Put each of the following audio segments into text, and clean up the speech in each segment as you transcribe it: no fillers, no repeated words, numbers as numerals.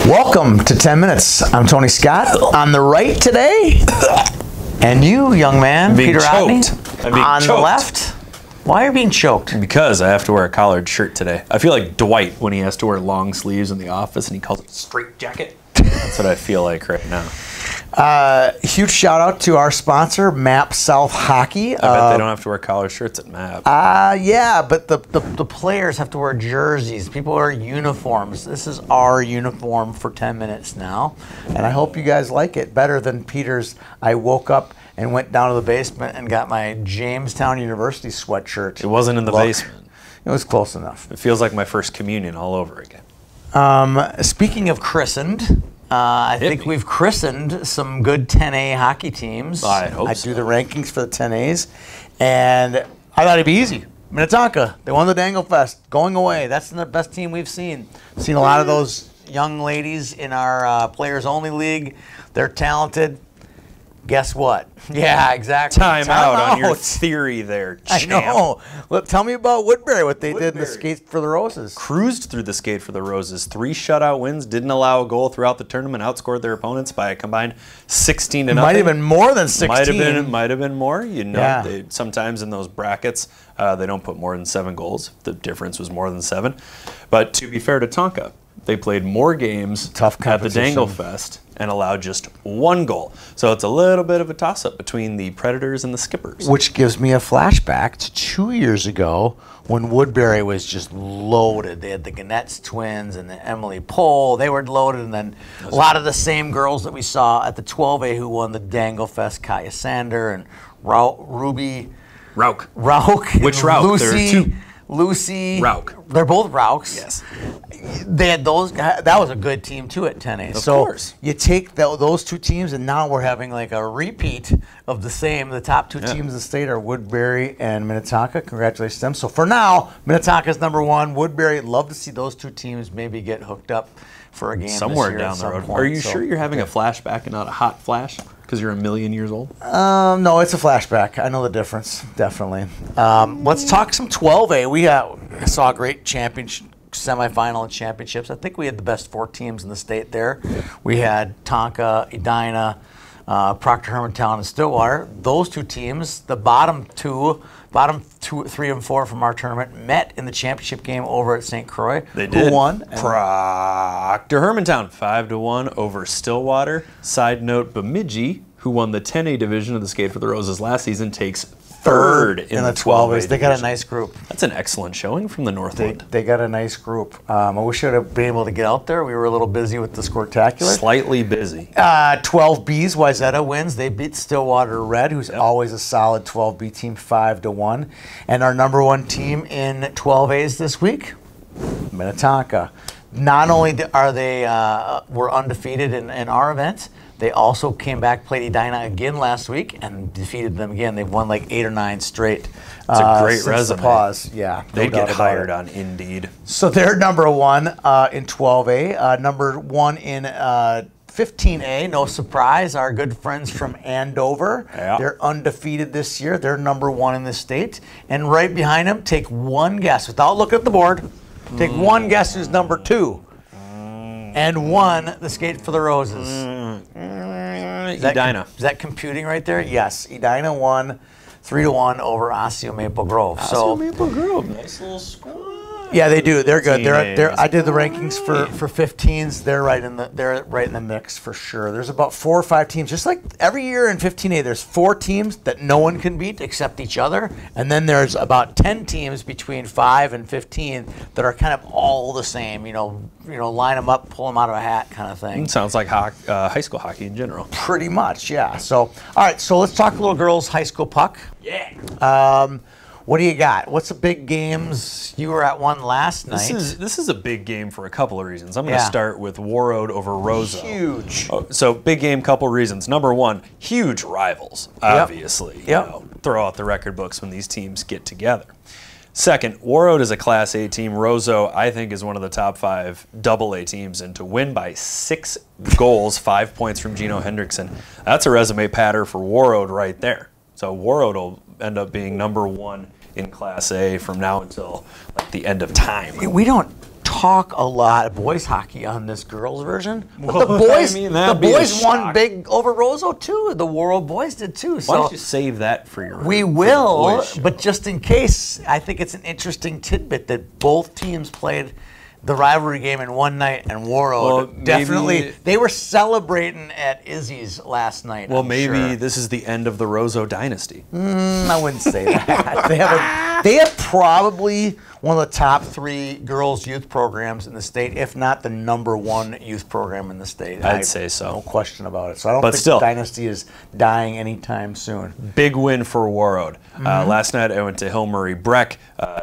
Welcome to 10 Minutes. I'm Tony Scott. On the right today, and you, young man, Peter Otney, on the left. Why are you being choked? Because I have to wear a collared shirt today. I feel like Dwight when he has to wear long sleeves in the office and he calls it straight jacket. That's what I feel like right now. Huge shout out to our sponsor, Map South Hockey. I bet they don't have to wear collared shirts at Map. Yeah, but the players have to wear jerseys. People wear uniforms. This is our uniform for 10 minutes now. And I hope you guys like it better than Peter's. I woke up and went down to the basement and got my Jamestown University sweatshirt. It wasn't in the basement. It was close enough. It feels like my first communion all over again. Speaking of christened, I think we've christened some good 10A hockey teams. I hope so. I do the rankings for the 10As, and I thought it'd be easy. Minnetonka, they won the Dangle Fest, going away. That's the best team we've seen. Seen a lot of those young ladies in our Players-Only League. They're talented. Guess what? Yeah, exactly. Time out on your theory there, champ. I know. Well, tell me about Woodbury, what they did in the Skate for the Roses. Cruised through the Skate for the Roses. 3 shutout wins, didn't allow a goal throughout the tournament, outscored their opponents by a combined 16-0. Might have been more than 16. Might have been more. You know, they, sometimes in those brackets, they don't put more than 7 goals. The difference was more than 7. But to be fair to Tonka, they played more games at the Dangle Fest and allowed just 1 goal. So it's a little bit of a toss-up between the Predators and the Skippers. Which gives me a flashback to 2 years ago when Woodbury was just loaded. They had the Gannett's twins and the Emily Pohl. They were loaded, and then a lot of the same girls that we saw at the 12A who won the Dangle Fest, Kaya Sander and Ruby Rauk. Which Rauk? Lucy. There are 2. Lucy. Rauk. They're both Rauks. Yes. They had those. That was a good team too at 10A. Of course. You take those 2 teams, and now we're having like a repeat of the same. The top 2 teams in the state are Woodbury and Minnetonka. Congratulations to them. So for now, Minnetonka's #1. Woodbury, love to see those 2 teams maybe get hooked up for a game somewhere this year down the road. point. Are you sure you're having a flashback and not a hot flash? Because you're a million years old? No, it's a flashback. I know the difference, definitely. Let's talk some 12A. We saw a great championship, semifinal and championships. I think we had the best 4 teams in the state there. We had Tonka, Edina, Proctor Hermantown, and Stillwater. Those 2 teams, the bottom 2, 3 and 4 from our tournament, met in the championship game over at St. Croix. They did. Who won? Proctor Hermantown, 5-1 over Stillwater. Side note, Bemidji, who won the 10A division of the Skate for the Roses last season, takes 3rd in the 12A. They got a nice group. That's an excellent showing from the Northland. They got a nice group. I wish I would have been able to get out there. We were a little busy with the Scortacular. Slightly busy. 12Bs, Wayzata wins. They beat Stillwater Red, who's always a solid 12B team, 5-1. And our #1 team in 12As this week, Minnetonka. Not only are they were undefeated in our event, they also came back, played Edina again last week, and defeated them again. They've won like 8 or 9 straight. It's a great since resume. The pause. Yeah, They'd get hired on Indeed. So they're #1 in 12A, #1 in 15A. No surprise, our good friends from Andover. Yeah. They're undefeated this year. They're #1 in the state. And right behind them, take one guess without looking at the board. Take one guess who's #2. And won the Skate for the Roses. Edina. Is that computing right there? Yes. Edina won 3-1 over Osseo Maple Grove. Osseo Maple Grove, nice little squad. Yeah, they do. They're good. They're I did the Teenage. rankings for 15s. They're right in the mix for sure. There's about 4 or 5 teams. Just like every year in 15A, there's 4 teams that no one can beat except each other, and then there's about 10 teams between 5 and 15 that are kind of all the same. You know, line them up, pull them out of a hat, kind of thing. It sounds like high school hockey in general. Pretty much, yeah. So, all right. So let's talk a little girls' high school puck. Yeah. What do you got? What's the big games? You were at one last night. This is a big game for a couple of reasons. I'm going to start with Warroad over Roseau. Huge. So big game, couple reasons. #1, huge rivals, obviously. Yep. You know, throw out the record books when these teams get together. Second, Warroad is a Class A team. Roseau, I think, is one of the top 5 AA teams, and to win by 6 goals, 5 points from Gino Hendrickson, that's a resume patter for Warroad right there. So Warroad will end up being #1 in Class A from now until like the end of time. We don't talk a lot of boys hockey on this girls version. But the boys won big over Roseau too. The World Boys did too. So why don't you save that for your? We will, but just in case, I think it's an interesting tidbit that both teams played the rivalry game in one night, and Warroad definitely they were celebrating at Izzy's last night. Well, maybe this is the end of the Roseau dynasty. I wouldn't say that. They have probably one of the top 3 girls' youth programs in the state, if not the #1 youth program in the state. I'd say so. No question about it. So I don't think the dynasty is dying anytime soon. Big win for Warroad. Last night I went to Hill Murray Breck.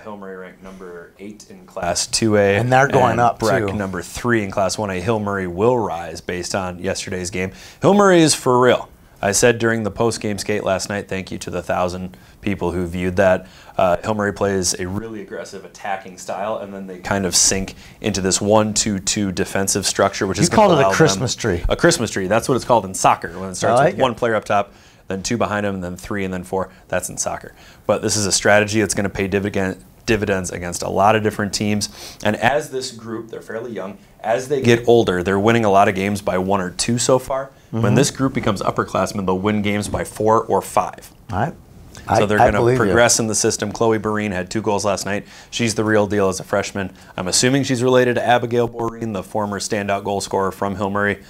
Hill Murray ranked number 8 in Class 2A. And they're going up, Breck too. number 3 in Class 1A. Hill Murray will rise based on yesterday's game. Hill Murray is for real. I said during the post-game skate last night, thank you to the 1,000 people who viewed that. Hill Murray plays a really aggressive attacking style, and then they kind of sink into this 1-2-2 defensive structure, which is going to allow them. You called it a Christmas tree. A Christmas tree. That's what it's called in soccer. When it starts with one player up top, then 2 behind him, and then 3, and then 4. That's in soccer. But this is a strategy that's going to pay dividends against a lot of different teams. And as this group, they're fairly young, as they get older, they're winning a lot of games by 1 or 2 so far. When this group becomes upperclassmen, they'll win games by 4 or 5. So they're going to progress in the system. Chloe Boreen had 2 goals last night. She's the real deal as a freshman. I'm assuming she's related to Abigail Boreen, the former standout goal scorer from Hill Murray.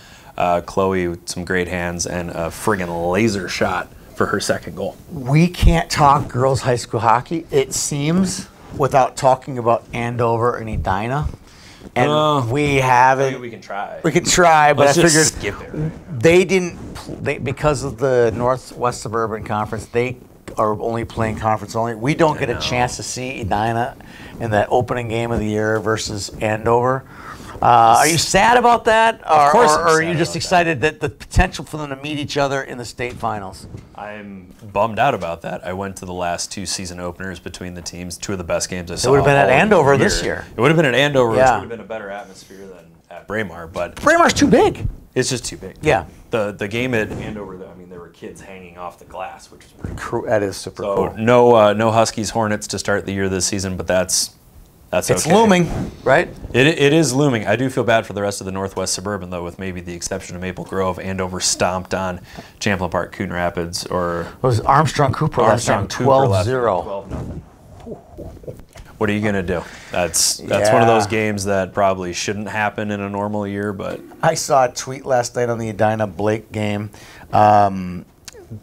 Chloe with some great hands and a friggin' laser shot for her 2nd goal. We can't talk girls high school hockey, it seems, without talking about Andover and Edina. And we haven't. We can try. We can try, but I figured skip it. They didn't. Because of the Northwest Suburban Conference, they are only playing conference only. We don't get a chance to see Edina in that opening game of the year versus Andover. Are you sad about that, or are you just excited that the potential for them to meet each other in the state finals? I'm bummed out about that. I went to the last 2 season openers between the teams, 2 of the best games I saw. It would have been at Andover this year. It would have been at Andover, which would have been a better atmosphere than at Braemar. But Braemar's too big. It's just too big. Yeah. The game at Andover, I mean, there were kids hanging off the glass, which is pretty cool. That is super cool. No Huskies Hornets to start the year this season, but that's it's looming, right? It is looming. I do feel bad for the rest of the Northwest Suburban, though, with maybe the exception of Maple Grove. Andover stomped on Champlain Park, Coon Rapids, or it was Armstrong Cooper last time, 12-0. 12-0. What are you going to do? That's one of those games that probably shouldn't happen in a normal year, but I saw a tweet last night on the Edina Blake game.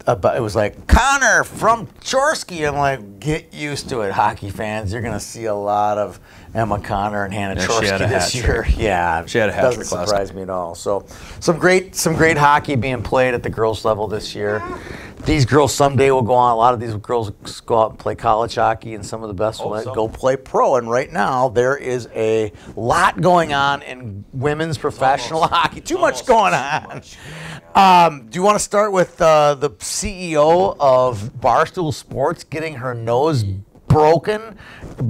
But it was like, Connor from Chorsky. I'm like, get used to it, hockey fans. You're going to see a lot of Emma Connor and Hannah Chorsky this year. Yeah, she had a hat trick. Doesn't surprise me at all. So some great hockey being played at the girls level this year. These girls someday will go on. A lot of these girls go out and play college hockey, and some of the best will go play pro. And right now there is a lot going on in women's professional hockey. Too much going on. Do you want to start with the CEO of Barstool Sports getting her nose broken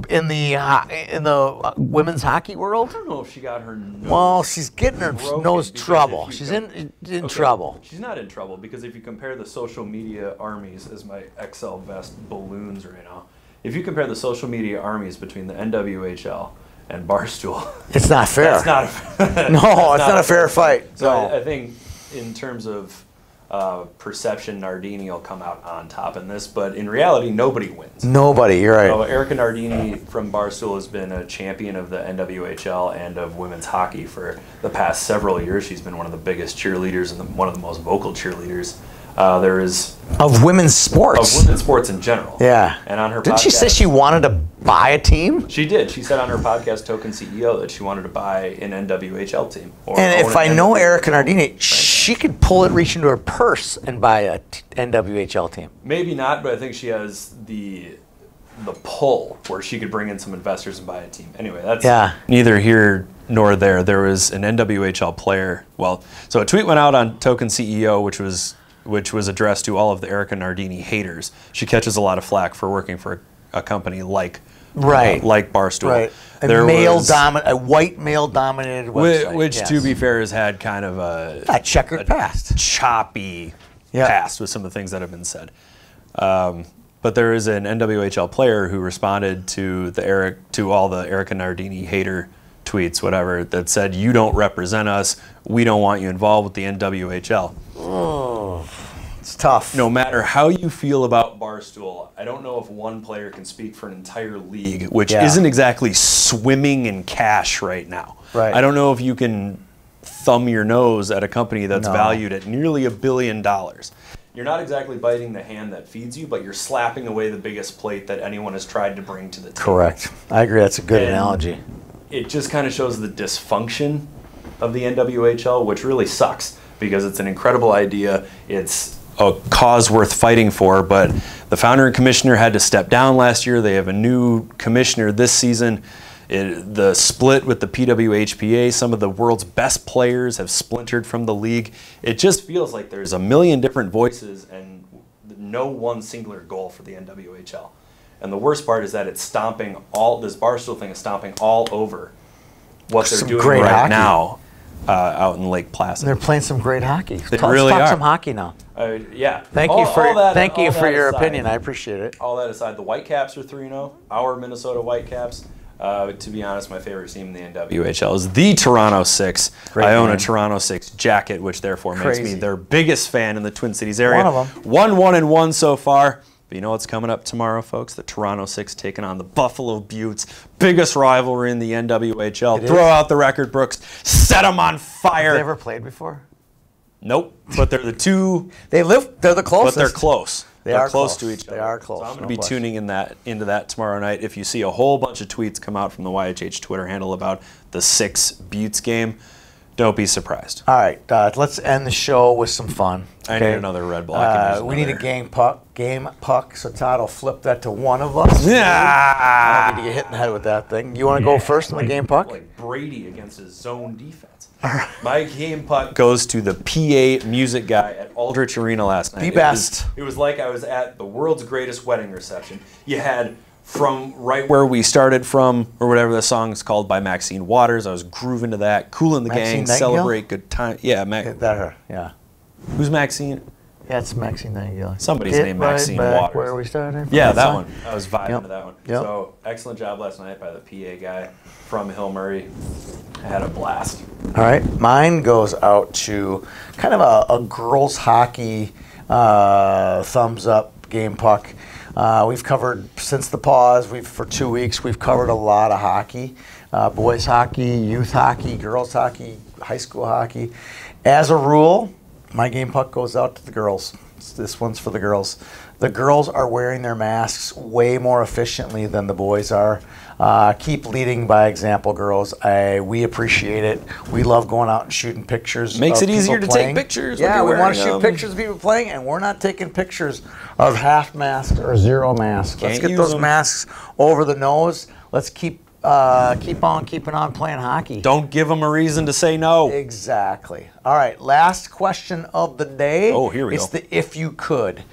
in the women's hockey world? I don't know if she got her nose. Well, she's getting her nose trouble. She's in trouble. She's not in trouble because if you compare the social media armies, as my XL vest balloons right now, if you compare the social media armies between the NWHL and Barstool, it's not fair. It's not a fair fight. So I think in terms of perception, Nardini will come out on top in this, but in reality, nobody wins. Nobody, you're right. So Erica Nardini from Barstool has been a champion of the NWHL and of women's hockey for the past several years. She's been one of the biggest cheerleaders and one of the most vocal cheerleaders. There is of women's sports. Of women's sports in general. Yeah. And on her didn't podcast, she say she wanted to buy a team? She did. She said on her podcast, Token CEO, that she wanted to buy an NWHL team. And if I know Erica Nardini, she could reach into her purse and buy a NWHL team. Maybe not, but I think she has the pull where she could bring in some investors and buy a team. Anyway, that's neither here nor there. There was an NWHL player. Well, so a tweet went out on Token CEO, which was addressed to all of the Erica Nardini haters. She catches a lot of flack for working for a company like Barstool. Right. A white male-dominated website. Which, to be fair, has had kind of a checkered past. Choppy past with some of the things that have been said. But there is an NWHL player who responded to all the Erica Nardini hater tweets, whatever, that said, "You don't represent us. We don't want you involved with the NWHL." Oh, it's tough. No matter how you feel about Barstool, I don't know if one player can speak for an entire league, which isn't exactly swimming in cash right now. Right. I don't know if you can thumb your nose at a company that's valued at nearly $1 billion. You're not exactly biting the hand that feeds you, but you're slapping away the biggest plate that anyone has tried to bring to the table. Correct. I agree. That's a good analogy. It just kind of shows the dysfunction of the NWHL, which really sucks because it's an incredible idea. It's a cause worth fighting for, but the founder and commissioner had to step down last year. They have a new commissioner this season. The split with the PWHPA, some of the world's best players have splintered from the league. It just feels like there's a million different voices and no one singular goal for the NWHL. And the worst part is that it's stomping this Barstool thing is stomping all over what they're doing right now out in Lake Placid. They're playing some great hockey. They really talk are. some hockey now. Yeah. Thank you for your opinion. I appreciate it. All that aside, the Whitecaps are 3-0. Our Minnesota Whitecaps. To be honest, my favorite team in the NWHL is the Toronto Six. I own a Toronto Six jacket, which therefore makes me their biggest fan in the Twin Cities area. One of them. 1-1-1 so far. But you know what's coming up tomorrow, folks? The Toronto Six taking on the Buffalo Buttes. Biggest rivalry in the NWHL. Throw out the record, Brooks. Set them on fire. Have they ever played before? Nope. But they're the two. They're the closest. But they're close. They're close to each other. They are close. So I'm going to be tuning into that tomorrow night. If you see a whole bunch of tweets come out from the YHH Twitter handle about the Six Buttes game, don't be surprised. All right, let's end the show with some fun. I need another red block. We need a game puck, so Todd will flip that to one of us. Yeah. I don't need to get hit in the head with that thing. You want to go first in the game puck? Like Brady against his zone defense. My game puck goes to the PA music guy at Aldrich Arena last night. The best. It was like I was at the world's greatest wedding reception. You had from right where we started from, or whatever the song is called by Maxine Waters. I was grooving to that. Cool in the Gang, Celebrate Good Time. Yeah, Yeah. Who's Maxine? Yeah, it's Maxine Nightingale. Somebody's named Maxine Waters. Where we started? Yeah, that one. I was vibing to that one. Yep. So excellent job last night by the PA guy from Hill Murray. I had a blast. All right, mine goes out to kind of a girls hockey thumbs up game puck. We've covered since the pause. For 2 weeks we've covered a lot of hockey, boys hockey, youth hockey, girls hockey, high school hockey. As a rule, my game puck goes out to the girls. This one's for the girls. The girls are wearing their masks way more efficiently than the boys are. Keep leading by example, girls. We appreciate it. We love going out and shooting pictures. Makes it easier to take pictures. Yeah, we want to shoot pictures of people playing, and we're not taking pictures of half masks or zero masks. Let's get those masks over the nose. Let's keep on keeping on playing hockey. Don't give them a reason to say no. Exactly. All right, last question of the day. Oh, here we go. It's the if you could.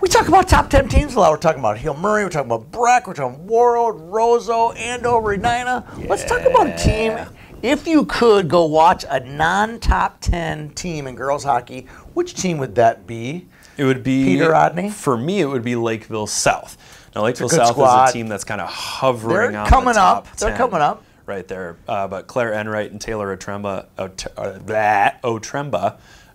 We talk about top 10 teams a lot. We're talking about Hill Murray. We're talking about Breck. We're talking Warroad, Roseau, Andover, Edina. Yeah. Let's talk about a team. If you could go watch a non-top 10 team in girls hockey, which team would that be? It would be Peter Rodney. For me, it would be Lakeville South. Now, Lakeville South is a team that's kind of hovering on the top 10. They're coming up. Right there. But Claire Enright and Taylor Otremba,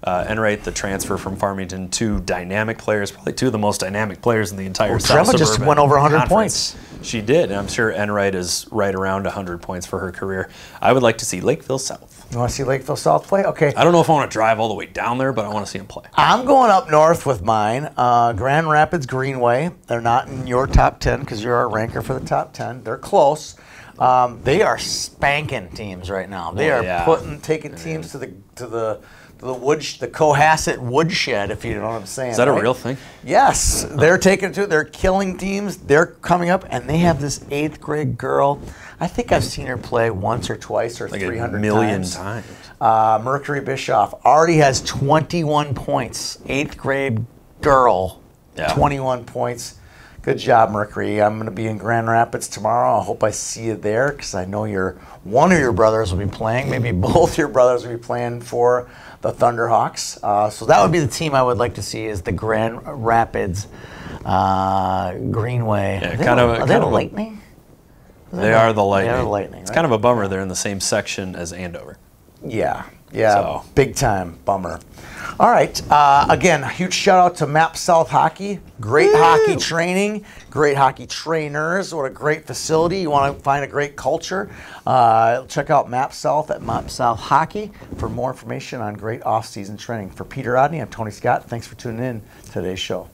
Enright, the transfer from Farmington, two dynamic players, probably two of the most dynamic players in the entire South Suburban just went over 100 Conference. points. She did, and I'm sure Enright is right around 100 points for her career. I would like to see Lakeville South. You want to see Lakeville South play? Okay. I don't know if I want to drive all the way down there, but I want to see them play. I'm going up north with mine. Grand Rapids Greenway. They're not in your top 10 because you're our ranker for the top 10. They're close. They are spanking teams right now. They are taking teams to the Cohasset woodshed, if you know what I'm saying. Is that a real thing? Yes, they're taking it to. They're killing teams. They're coming up, and they have this 8th grade girl. I think I've seen her play once or twice or like 300 times. Mercury Bischoff already has 21 points. 8th grade girl, 21 points. Good job, Mercury. I'm going to be in Grand Rapids tomorrow. I hope I see you there because I know one of your brothers will be playing. Maybe both your brothers will be playing for the Thunderhawks. So that would be the team I would like to see is the Grand Rapids Greenway. Yeah, Are they the Lightning? They are the Lightning. They are the Lightning. It's kind of a bummer they're in the same section as Andover. Yeah, big time bummer. All right, again, a huge shout out to Map South Hockey. Great hockey training, great hockey trainers. What a great facility. You want to find a great culture, check out Map South at Map South Hockey for more information on great off-season training. For Peter Rodney, I'm Tony Scott. Thanks for tuning in to today's show.